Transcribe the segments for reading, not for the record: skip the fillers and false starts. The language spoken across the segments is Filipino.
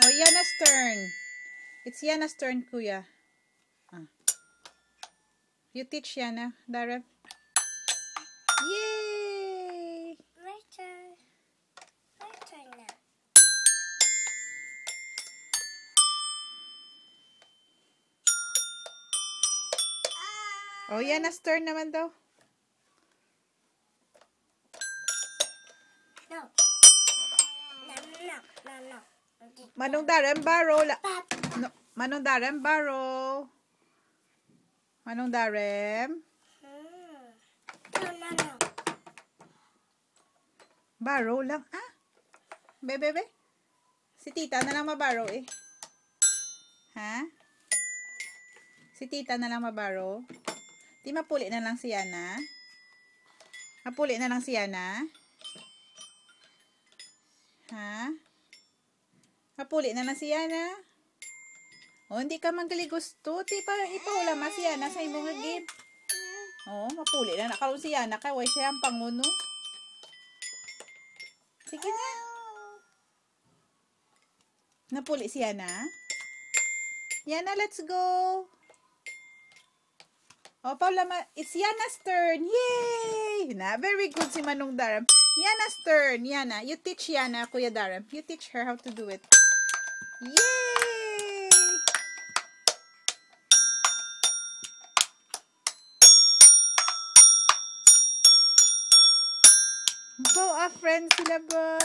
Oh, Yana's turn. It's Yana's turn, Kuya. You teach Yana, Darren. Yay! My turn. My turn now. Oh, Yana's turn naman daw. No. No. Manong Darren, borrow. No. Manong Darren, borrow. Manong Darren. No. Borrow lang. Bebe. Si tita na lang maborrow eh. Ha? Si tita na lang maborrow. Di mapuli na lang si Yana. Mapuli na lang si Yana. Ha? Mapuli na lang si Yana. O, hindi ka manggali gusto. Di pa ipahula ma si Yana sa imong agib. O, mapuli na nakaroon si Yana. Kaya siya ang panguno. Sige na. Napuli si Yana. Yana, let's go. O, Paula, it's Yana's turn. Yay! Na, very good si Manong Darren. Yana's turn. Yana, you teach Yana, Kuya Darren. You teach her how to do it. Yay! Go, friends sila ba?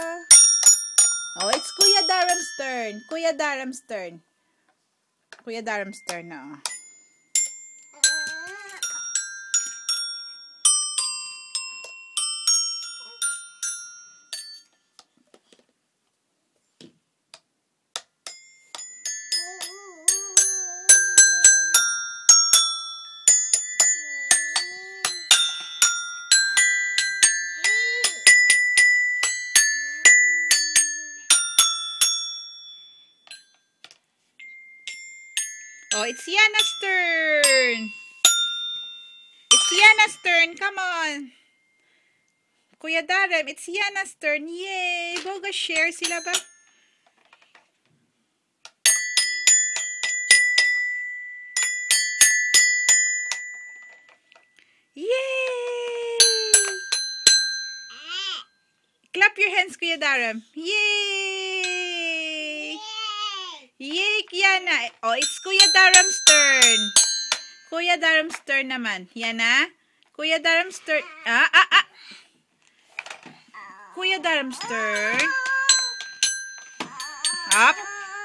Oh, it's Kuya Darren's turn. Kuya Darren's turn. Kuya Darren's turn na. Oh, it's Yana's turn. It's Yana's turn. Come on. Kuya Darren, it's Yana's turn. Yay! Boga share sila ba? Yay! Clap your hands, Kuya Darren. Yay! Yay, Yana. Oh, it's Kuya Darren's turn. Kuya Darren's turn naman. Yana? Kuya Darren's turn. Kuya Darren's turn. Up.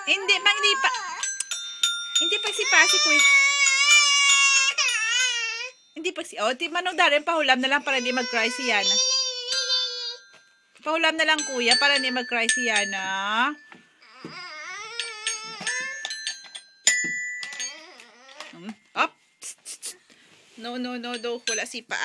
Hindi pa. Hindi pa si Kuya. Hindi pa si. Oh, Manong Darren, pahulam na lang para hindi mag-cry si Yana. Pahulam na lang, Kuya, para hindi mag-cry si Yana. Up. No. Wala si pa.